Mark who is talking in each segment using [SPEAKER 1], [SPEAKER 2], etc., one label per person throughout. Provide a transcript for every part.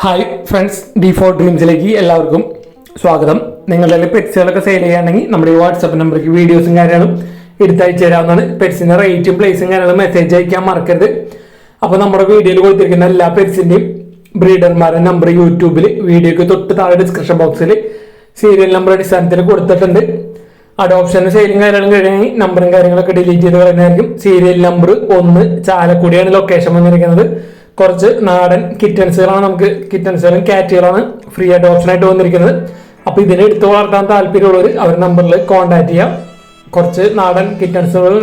[SPEAKER 1] Hi friends, D4 ഡ്രീംസിലേക്ക് എല്ലാവർക്കും സ്വാഗതം. നിങ്ങളുടെ പെറ്റ്സുകളൊക്കെ സെയിൽ ചെയ്യുകയാണെങ്കിൽ നമ്മുടെ ഈ വാട്സപ്പ് നമ്പർക്ക് വീഡിയോസും കാര്യങ്ങളും എടുത്തയച്ചു തരാവുന്നതാണ്. പെറ്റ്സിന്റെ റേറ്റും പ്ലേസും കാര്യങ്ങളും മെസ്സേജ് അയക്കാൻ മറക്കരുത്. അപ്പോൾ നമ്മുടെ വീഡിയോയിൽ കൊടുത്തിരിക്കുന്ന എല്ലാ പെറ്റ്സിന്റെയും ബ്രീഡർമാരുടെ നമ്പർ യൂട്യൂബിൽ വീഡിയോക്ക് തൊട്ട് താഴെ ഡിസ്ക്രിപ്ഷൻ ബോക്സിൽ സീരിയൽ നമ്പർ അടിസ്ഥാനത്തിൽ കൊടുത്തിട്ടുണ്ട്. അഡോപ്ഷനും സെയിലും കാര്യങ്ങളും കഴിഞ്ഞെങ്കിൽ നമ്പറും കാര്യങ്ങളൊക്കെ ഡിലീറ്റ് ചെയ്ത് കളയുന്നതായിരിക്കും. സീരിയൽ നമ്പർ 1 ചാലക്കുടിയാണ് ലൊക്കേഷൻ വന്നിരിക്കുന്നത്. കുറച്ച് നാടൻ കിറ്റൻസുകളാണ്, നമുക്ക് കിറ്റൻസുകളും കാറ്റുകളാണ് ഫ്രീ അഡോപ്ഷൻ ആയിട്ട് വന്നിരിക്കുന്നത്. അപ്പോൾ ഇതിനെ എടുത്തു വളർത്താൻ താല്പര്യമുള്ളവർ അവർ നമ്പറിൽ കോൺടാക്ട് ചെയ്യാം. കുറച്ച് നാടൻ കിറ്റൻസുകൾ,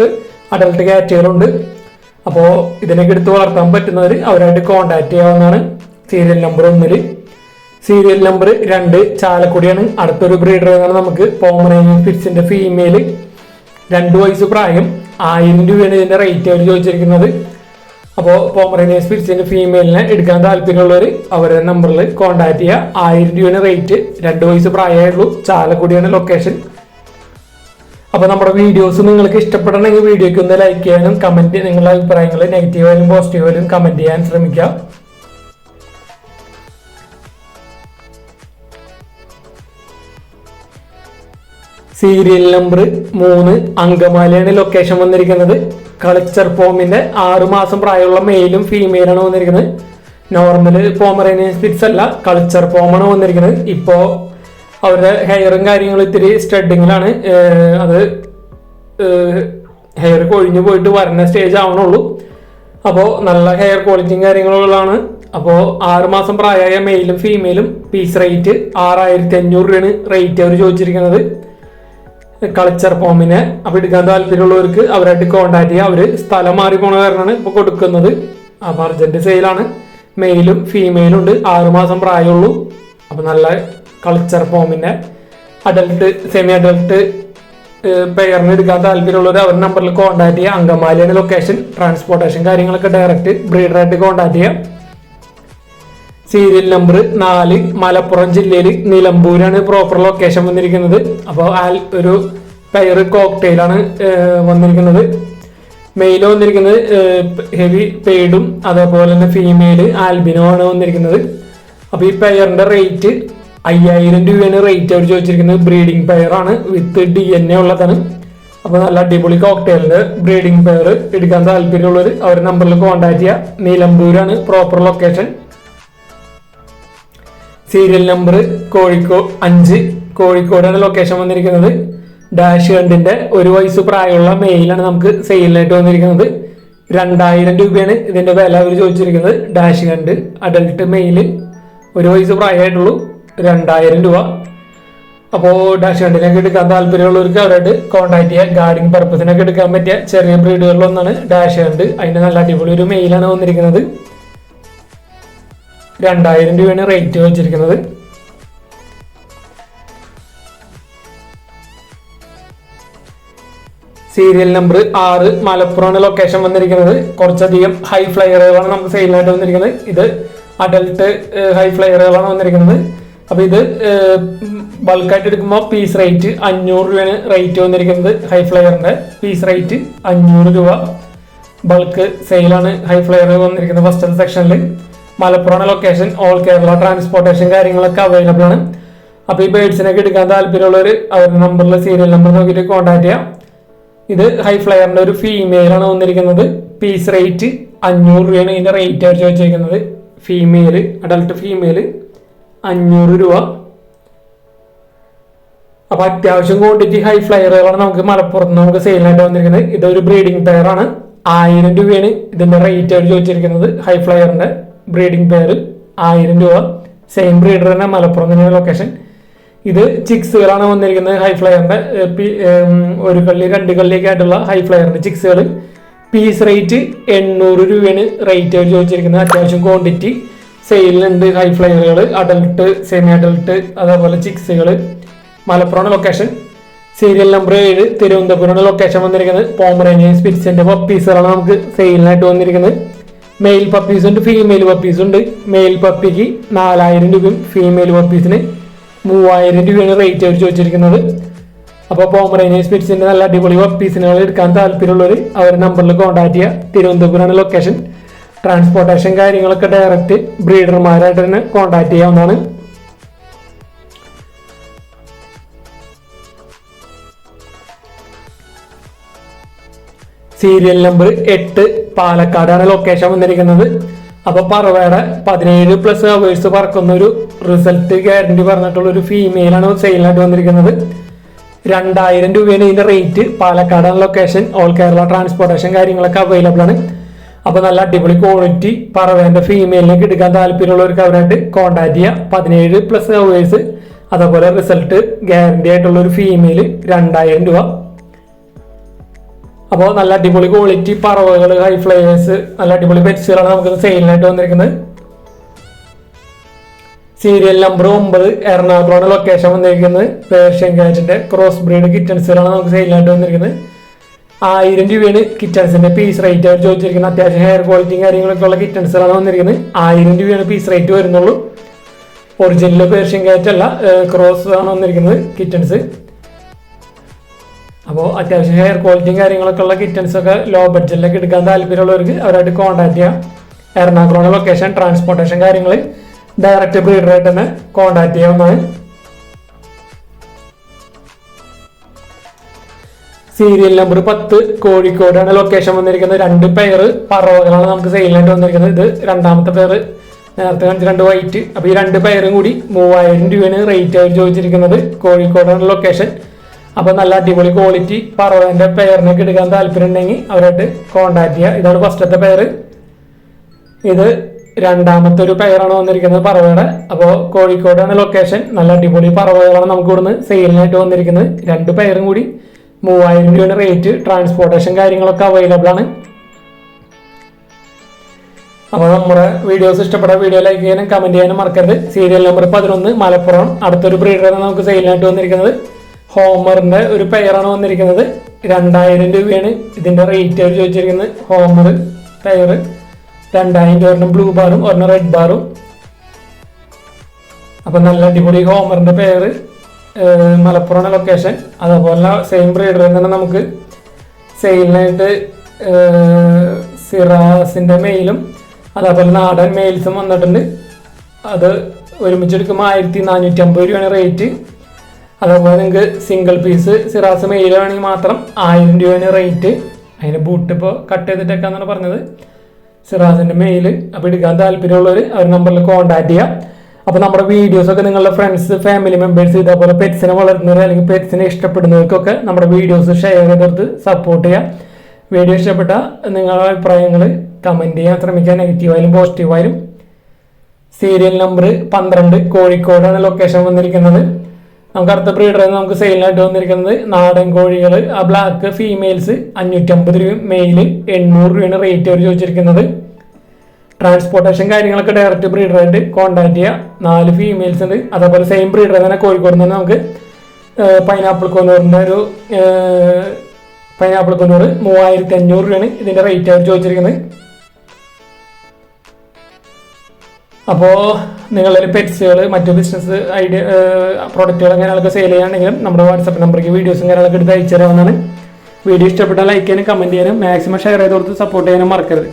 [SPEAKER 1] അഡൽട്ട് കാറ്റുകളുണ്ട്. അപ്പോൾ ഇതിനൊക്കെ എടുത്തു വളർത്താൻ പറ്റുന്നവർ അവരായിട്ട് കോൺടാക്ട് ചെയ്യാവുന്നതാണ്. Serial number 1. Serial number 2 ചാലക്കുടിയാണ്. അടുത്തൊരു ബ്രീഡർ എന്നാണ് നമുക്ക് പോമറേനിയൻ സ്പിറ്റ്സിന്റെ ഫീമെയിൽ, 2 വയസ്സ് പ്രായം, 1000 രൂപയാണ് ഇതിന്റെ റേറ്റ് അവർ ചോദിച്ചിരിക്കുന്നത്. അപ്പോൾ പോമറേനിയൻ സ്പിറ്റ്സിന്റെ ഫീമെയിലിനെ എടുക്കാൻ താല്പര്യമുള്ളവർ അവരുടെ നമ്പറിൽ കോൺടാക്ട് ചെയ്യുക. 1000 രൂപയാണ് റേറ്റ്, 2 വയസ്സ് പ്രായമായുള്ളൂ, ചാലക്കുടിയാണ് ലൊക്കേഷൻ. അപ്പോൾ നമ്മുടെ വീഡിയോസ് നിങ്ങൾക്ക് ഇഷ്ടപ്പെടണമെങ്കിൽ വീഡിയോയ്ക്ക് ഒന്ന് ലൈക്ക് ചെയ്യാനും കമന്റ്, നിങ്ങളുടെ അഭിപ്രായങ്ങൾ നെഗറ്റീവായാലും പോസിറ്റീവായാലും കമന്റ് ചെയ്യാൻ ശ്രമിക്കുക. സീരിയൽ നമ്പർ 3 അങ്കമാലിയാണ് ലൊക്കേഷൻ വന്നിരിക്കുന്നത്. കളച്ചർ ഫോമിന്റെ 6 മാസം പ്രായമുള്ള മെയിലും ഫീമെയിലാണ് വന്നിരിക്കുന്നത്. നോർമൽ പോമറേനിയൻ സ്പിറ്റ്സ് അല്ല, കളച്ചർ ഫോമാണ് വന്നിരിക്കുന്നത്. ഇപ്പോ അവരുടെ ഹെയറും കാര്യങ്ങളും ഇത്തിരി സ്റ്റഡിങ്ങിലാണ്. അത് ഹെയർ കൊഴിഞ്ഞു പോയിട്ട് വരുന്ന സ്റ്റേജ് ആവണുള്ളൂ. അപ്പോൾ നല്ല ഹെയർ ക്വാളിറ്റിയും കാര്യങ്ങളുള്ളതാണ്. അപ്പോൾ 6 മാസം പ്രായമായ മെയിലും ഫീമെയിലും പീസ് റേറ്റ് 6500 രൂപയാണ് റേറ്റ് അവർ ചോദിച്ചിരിക്കുന്നത്. കളച്ചർ ഫോമിനെ അപ്പോൾ എടുക്കാൻ താല്പര്യമുള്ളവർക്ക് അവരായിട്ട് കോൺടാക്ട് ചെയ്യുക. അവർ സ്ഥലം മാറി പോണ കാരണമാണ് ഇപ്പോൾ കൊടുക്കുന്നത്. അപ്പോൾ അർജന്റ് സെയിലാണ്. മെയിലും ഫീമെയിലും ഉണ്ട്, 6 മാസം പ്രായമുള്ളൂ. അപ്പോൾ നല്ല കളച്ചർ ഫോമിന്റെ അഡൽട്ട് സെമി അഡൽട്ട് പെയറിന് എടുക്കാൻ താല്പര്യമുള്ളവർ അവരുടെ നമ്പറിൽ കോൺടാക്ട് ചെയ്യുക. അങ്കമാലിയാണ് ലൊക്കേഷൻ. ട്രാൻസ്പോർട്ടേഷൻ കാര്യങ്ങളൊക്കെ ഡയറക്റ്റ് ബ്രീഡറായിട്ട് കോൺടാക്ട് ചെയ്യുക. സീരിയൽ നമ്പർ 4 മലപ്പുറം ജില്ലയിൽ നിലമ്പൂരാണ് പ്രോപ്പർ ലൊക്കേഷൻ വന്നിരിക്കുന്നത്. അപ്പോൾ ഒരു പെയർ കോക്ടെയിലാണ് വന്നിരിക്കുന്നത്. മെയിൽ വന്നിരിക്കുന്നത് ഹെവി പെയ്ഡും അതേപോലെ തന്നെ ഫീമെയിൽ ആൽബിനോ ആണ് വന്നിരിക്കുന്നത്. അപ്പോൾ ഈ പെയറിന്റെ റേറ്റ് 5000 രൂപയാണ് റേറ്റ് അവർ ചോദിച്ചിരിക്കുന്നത്. ബ്രീഡിംഗ് പെയറാണ്, വിത്ത് DNA ഉള്ളതാണ്. അപ്പോൾ നല്ല അടിപൊളി കോക്ടെയിലിന്റെ ബ്രീഡിംഗ് പെയർ എടുക്കാൻ താല്പര്യമുള്ളവർ അവരുടെ നമ്പറിൽ കോൺടാക്ട് ചെയ്യുക. നിലമ്പൂരാണ് പ്രോപ്പർ ലൊക്കേഷൻ. സീരിയൽ നമ്പർ 5 കോഴിക്കോടാണ് ലൊക്കേഷൻ വന്നിരിക്കുന്നത്. ഡാഷ് ഹണ്ടിന്റെ 1 വയസ്സ് പ്രായമുള്ള മെയിലാണ് നമുക്ക് സെയിലിനായിട്ട് വന്നിരിക്കുന്നത്. 2000 രൂപയാണ് ഇതിന്റെ വില അവർ ചോദിച്ചിരിക്കുന്നത്. ഡാഷ് ഹണ്ട് അഡൽട്ട് മെയില് 1 വയസ്സ് പ്രായമായിട്ടുള്ളൂ, 2000 രൂപ. അപ്പോൾ ഡാഷ് ഹണ്ടിനൊക്കെ എടുക്കാൻ താല്പര്യമുള്ളവർക്ക് അവരായിട്ട് കോൺടാക്ട് ചെയ്യുക. ഗാർഡിങ് പർപ്പസിനൊക്കെ എടുക്കാൻ പറ്റിയ ചെറിയ ബ്രീഡുകളിലൊന്നാണ് ഡാഷ് ഹണ്ട്. അതിന്റെ നല്ല അടിപൊളി ഒരു മെയിലാണ് വന്നിരിക്കുന്നത്. 2000 രൂപയാണ് റേറ്റ് വെച്ചിരിക്കുന്നത്. സീരിയൽ നമ്പർ 6 മലപ്പുറമാണ് ലൊക്കേഷൻ വന്നിരിക്കുന്നത്. കുറച്ചധികം ഹൈ ഫ്ലയറുകളാണ് നമുക്ക് സെയിലായിട്ട് വന്നിരിക്കുന്നത്. ഇത് അഡൽട്ട് ഹൈ ഫ്ലയറുകളാണ് വന്നിരിക്കുന്നത്. അപ്പോൾ ഇത് ബൾക്കായിട്ട് എടുക്കുമ്പോൾ പീസ് റേറ്റ് 500 രൂപയാണ് റേറ്റ് വന്നിരിക്കുന്നത്. ഹൈ ഫ്ലയറിന്റെ പീസ് റേറ്റ് 500 രൂപ. ബൾക്ക് സെയിലാണ് ഹൈ ഫ്ലയർ വന്നിരിക്കുന്നത്. ഫസ്റ്റ് സെക്ഷനിൽ Malappuram location. All Kerala transportation കാര്യങ്ങളൊക്കെ അവൈലബിൾ ആണ്. അപ്പോൾ ഈ ബേഡ്സിനൊക്കെ എടുക്കാൻ താല്പര്യമുള്ളവർ അവരുടെ നമ്പറിൽ സീരിയൽ നമ്പർ നോക്കിയിട്ട് കോൺടാക്ട് ചെയ്യാം. ഇത് ഹൈ ഫ്ലയറിന്റെ ഒരു ഫീമെയിലാണ് വന്നിരിക്കുന്നത്. പീസ് റേറ്റ് 500 രൂപയാണ് ഇതിന്റെ റേറ്റ് അവർ ചോദിച്ചിരിക്കുന്നത്. ഫീമെയിൽ അഡൽട്ട് ഫീമെയിൽ 500 രൂപ. അപ്പൊ അത്യാവശ്യം ക്വാണ്ടിറ്റി ഹൈ ഫ്ലയറുകളാണ് നമുക്ക് മലപ്പുറത്ത് നമുക്ക് സെയിലായിട്ട് വന്നിരിക്കുന്നത്. ഇതൊരു ബ്രീഡിംഗ് പെയർ ആണ്. 1000 രൂപയാണ് ഇതിന്റെ റേറ്റ് അവർ ചോദിച്ചിരിക്കുന്നത്. ഹൈ ഫ്ലയറിന്റെ ബ്രീഡിംഗ് പെയർ 1000 രൂപ. സെയിം ബ്രീഡർ തന്നെ, മലപ്പുറം തന്നെയാണ് ലൊക്കേഷൻ. ഇത് ചിക്സുകളാണ് വന്നിരിക്കുന്നത്. ഹൈ ഫ്ലയറിന്റെ 1 കള്ളി 2 കള്ളിയൊക്കെ ആയിട്ടുള്ള ഹൈ ഫ്ലയറിന്റെ ചിക്സുകൾ. പീസ് റേറ്റ് 800 രൂപയാണ് റേറ്റ് അവർ ചോദിച്ചിരിക്കുന്നത്. അത്യാവശ്യം ക്വാണ്ടിറ്റി സെയിലുണ്ട് ഹൈ ഫ്ലയറുകൾ, അഡൽട്ട് സെമി അഡൽട്ട് അതേപോലെ ചിക്സുകൾ. മലപ്പുറം ലൊക്കേഷൻ. സീരിയൽ നമ്പർ 7 തിരുവനന്തപുരമാണ് ലൊക്കേഷൻ വന്നിരിക്കുന്നത്. പോമറേനിയൻ സ്പിറ്റ്സിന്റെ പപ്പീസുകളാണ് നമുക്ക് സെയിലിനായിട്ട് വന്നിരിക്കുന്നത്. മെയിൽ പപ്പീസ് ഉണ്ട്, ഫീമെയിൽ പപ്പീസ് ഉണ്ട്. മെയിൽ പപ്പിക്ക് 4000 രൂപയും ഫീമെയിൽ പപ്പീസിന് 3000 രൂപയാണ് റേറ്റ് അവർ ചോദിച്ചിരിക്കുന്നത്. അപ്പോൾ പോമറേനിയൻ സ്പിറ്റ്സിന്റെ നല്ല അടിപൊളി പപ്പീസിനുകൾ എടുക്കാൻ താല്പര്യമുള്ളവർ അവരുടെ നമ്പറിൽ കോൺടാക്ട് ചെയ്യുക. തിരുവനന്തപുരമാണ് ലൊക്കേഷൻ. ട്രാൻസ്പോർട്ടേഷൻ കാര്യങ്ങളൊക്കെ ഡയറക്റ്റ് ബ്രീഡർമാരായിട്ട് തന്നെ കോൺടാക്ട് ചെയ്യാവുന്നതാണ്. സീരിയൽ നമ്പർ 8 പാലക്കാടാണ് ലൊക്കേഷൻ വന്നിരിക്കുന്നത്. അപ്പൊ പറവയുടെ 17+ അവേഴ്സ് പറക്കുന്ന ഒരു റിസൾട്ട് ഗ്യാരണ്ടി പറഞ്ഞിട്ടുള്ള ഒരു ഫീമെയിലാണ് സെയിലിനായിട്ട് വന്നിരിക്കുന്നത്. 2000 രൂപയാണ് ഇതിന്റെ റേറ്റ്. പാലക്കാടാണ് ലൊക്കേഷൻ. ഓൾ കേരള ട്രാൻസ്പോർട്ടേഷൻ കാര്യങ്ങളൊക്കെ അവൈലബിൾ ആണ്. അപ്പൊ നല്ല അടിപൊളി ക്വാളിറ്റി പറവേന്റെ ഫീമെയിലിലേക്ക് എടുക്കാൻ താല്പര്യമുള്ളവർക്ക് അവരായിട്ട് കോൺടാക്ട് ചെയ്യുക. 17+ അവേഴ്സ്, അതേപോലെ റിസൾട്ട് ഗ്യാരണ്ടി ആയിട്ടുള്ള ഒരു ഫീമെയിൽ 2000 രൂപ. അപ്പോൾ നല്ല അടിപൊളി ക്വാളിറ്റി പറവകൾ, ഹൈ ഫ്ലൈവേഴ്സ്, നല്ല അടിപൊളി പെറ്റ്സുകളാണ് നമുക്ക് സെയിലിനായിട്ട് വന്നിരിക്കുന്നത്. സീരിയൽ നമ്പർ 9 എറണാകുളമാണ് ലൊക്കേഷൻ വന്നിരിക്കുന്നത്. പേർഷ്യൻ കാറ്റിന്റെ ക്രോസ് ബ്രീഡ് കിറ്റൻസുകളാണ് നമുക്ക് സെയിലിനായിട്ട് വന്നിരിക്കുന്നത്. 1000 രൂപയാണ് കിറ്റൻസിന്റെ പീസ് റേറ്റ് അവർ ചോദിച്ചിരിക്കുന്നത്. അത്യാവശ്യം ഹെയർ ക്വാളിറ്റിയും കാര്യങ്ങളൊക്കെ ഉള്ള കിറ്റൻസുകളാണ് വന്നിരിക്കുന്നത്. 1000 രൂപയാണ് പീസ് റേറ്റ് വരുന്നുള്ളൂ. ഒറിജിനൽ പേർഷ്യൻ കാറ്റ് അല്ല, ക്രോസ് ആണ് വന്നിരിക്കുന്നത് കിറ്റൻസ്. അപ്പോൾ അത്യാവശ്യം ഹെയർ ക്വാളിറ്റിയും കാര്യങ്ങളൊക്കെ ഉള്ള കിറ്റൻസ് ഒക്കെ ലോ ബഡ്ജറ്റിലൊക്കെ എടുക്കാൻ താല്പര്യമുള്ളവർക്ക് അവരായിട്ട് കോൺടാക്ട് ചെയ്യാം. എറണാകുളം ലൊക്കേഷൻ. ട്രാൻസ്പോർട്ടേഷൻ കാര്യങ്ങൾ ഡയറക്റ്റ് ബ്രീഡറായിട്ട് തന്നെ കോൺടാക്ട് ചെയ്യാവുന്നതാണ്. സീരിയൽ നമ്പർ 10 കോഴിക്കോടാണ് ലൊക്കേഷൻ വന്നിരിക്കുന്നത്. 2 പെയർ പറവകളാണ് നമുക്ക് സെയിലിനായിട്ട് വന്നിരിക്കുന്നത്. ഇത് രണ്ടാമത്തെ പെയർ, നേരത്തെ കാണിച്ച 2 വൈറ്റ്. അപ്പോൾ ഈ 2 പെയറും കൂടി 3000 രൂപയാണ് റേറ്റ് അവർ ചോദിച്ചിരിക്കുന്നത്. കോഴിക്കോടാണ് ലൊക്കേഷൻ. അപ്പോൾ നല്ല അടിപൊളി ക്വാളിറ്റി പറവന്റെ പെയറിനൊക്കെ എടുക്കാൻ താല്പര്യം ഉണ്ടെങ്കിൽ അവരായിട്ട് കോൺടാക്ട് ചെയ്യുക. ഇതാണ് ഫസ്റ്റത്തെ പെയർ. ഇത് രണ്ടാമത്തെ ഒരു പെയറാണ് വന്നിരിക്കുന്നത് പറവയുടെ. അപ്പോൾ കോഴിക്കോടാണ് ലൊക്കേഷൻ. നല്ല അടിപൊളി പറവകളാണ് നമുക്ക് ഇവിടുന്ന് സെയിലിനായിട്ട് വന്നിരിക്കുന്നത്. 2 പെയറും കൂടി 3000 രൂപയാണ് റേറ്റ്. ട്രാൻസ്പോർട്ടേഷൻ കാര്യങ്ങളൊക്കെ അവൈലബിൾ ആണ്. അപ്പോൾ നമ്മുടെ വീഡിയോസ് ഇഷ്ടപ്പെട്ട വീഡിയോ ലൈക്ക് ചെയ്യാനും കമന്റ് ചെയ്യാനും മറക്കരുത്. Serial number 11 Malappuram. അടുത്തൊരു ബ്രീഡറാണ് നമുക്ക് സെയിലിനായിട്ട് വന്നിരിക്കുന്നത്. ഹോമറിന്റെ ഒരു പെയറാണ് വന്നിരിക്കുന്നത്. 2000 രൂപയാണ് ഇതിന്റെ റേറ്റ് അവർ ചോദിച്ചിരിക്കുന്നത്. ഹോമർ പെയർ 2000 രൂപ. ഒരെണ്ണം ബ്ലൂ ബാറും ഒരെണ്ണം റെഡ് ബാറും. അപ്പൊ നല്ല അടിപൊളി ഹോമറിന്റെ പെയർ, മലപ്പുറം ലൊക്കേഷൻ. അതേപോലെ സെയിം ബ്രീഡർ തന്നെ നമുക്ക് സെയിലിനായിട്ട് സിറാസിന്റെ മെയിലും അതേപോലെ നാടൻ മെയിൽസും വന്നിട്ടുണ്ട്. അത് ഒരുമിച്ചെടുക്കുമ്പോൾ 1450 രൂപയാണ് റേറ്റ്. അതേപോലെ നിങ്ങൾക്ക് സിംഗിൾ പീസ് സിറാസ് മെയിൽ വേണമെങ്കിൽ മാത്രം 1000 രൂപയാണ് റേറ്റ്. അതിന് ബൂട്ട് ഇപ്പോൾ കട്ട് ചെയ്തിട്ടേക്കാന്നാണ് പറഞ്ഞത്. സിറാസിന്റെ മെയിൽ. അപ്പോൾ എടുക്കാൻ താല്പര്യമുള്ളവർ അവർ നമ്പറിൽ കോൺടാക്ട് ചെയ്യാം. അപ്പോൾ നമ്മുടെ വീഡിയോസൊക്കെ നിങ്ങളുടെ ഫ്രണ്ട്സ്, ഫാമിലി മെമ്പേഴ്സ്, ഇതേപോലെ പെറ്റ്സിനെ വളർത്തുന്നവർ അല്ലെങ്കിൽ പെറ്റ്സിനെ ഇഷ്ടപ്പെടുന്നവർക്കൊക്കെ നമ്മുടെ വീഡിയോസ് ഷെയർ ചെയ്തെടുത്ത് സപ്പോർട്ട് ചെയ്യാം. വീഡിയോ ഇഷ്ടപ്പെട്ട നിങ്ങളുടെ അഭിപ്രായങ്ങൾ കമൻറ്റ് ചെയ്യാൻ ശ്രമിക്കുക, നെഗറ്റീവായാലും പോസിറ്റീവായാലും. സീരിയൽ നമ്പർ 12 കോഴിക്കോടാണ് ലൊക്കേഷൻ വന്നിരിക്കുന്നത്. നമുക്ക് അടുത്ത ബ്രീഡർ നമുക്ക് സെയിലിനായിട്ട് വന്നിരിക്കുന്നത് നാടൻ കോഴികൾ. ആ ബ്ലാക്ക് ഫീമെയിൽസ് 550 രൂപ, മെയില് 800 രൂപയാണ് റേറ്റ് അവർ ചോദിച്ചിരിക്കുന്നത്. ട്രാൻസ്പോർട്ടേഷൻ കാര്യങ്ങളൊക്കെ ഡയറക്റ്റ് ബ്രീഡറായിട്ട് കോൺടാക്ട് ചെയ്യുക. 4 ഫീമെയിൽസ് ഉണ്ട്. അതേപോലെ സെയിം ബ്രീഡർ തന്നെ കോഴിക്കോട് തന്നെ നമുക്ക് പൈനാപ്പിൾ കൊന്നൂറിൻ്റെ ഒരു പൈനാപ്പിൾ കൊന്നൂർ 3500 രൂപയാണ് ഇതിൻ്റെ റേറ്റ് അവർ ചോദിച്ചിരിക്കുന്നത്. അപ്പോൾ നിങ്ങളുടെ പെറ്റ്സുകൾ, മറ്റു ബിസിനസ് ഐഡിയ പ്രോഡക്റ്റുകൾ അങ്ങനെയൊക്കെ സെയിൽ ചെയ്യുകയാണെങ്കിലും നമ്മുടെ വാട്സാപ്പ് നമ്പറിലേക്ക് വീഡിയോസും കാര്യങ്ങളൊക്കെ എടുത്ത് അയച്ചു തരാവുന്നതാണ്. വീഡിയോ ഇഷ്ടപ്പെട്ടാൽ ലൈക്ക് ചെയ്യാനും കമൻറ്റ് ചെയ്യാനും മാക്സിമം ഷെയർ ചെയ്ത് കൊടുത്ത് സപ്പോർട്ട് ചെയ്യാനും മറക്കരുത്.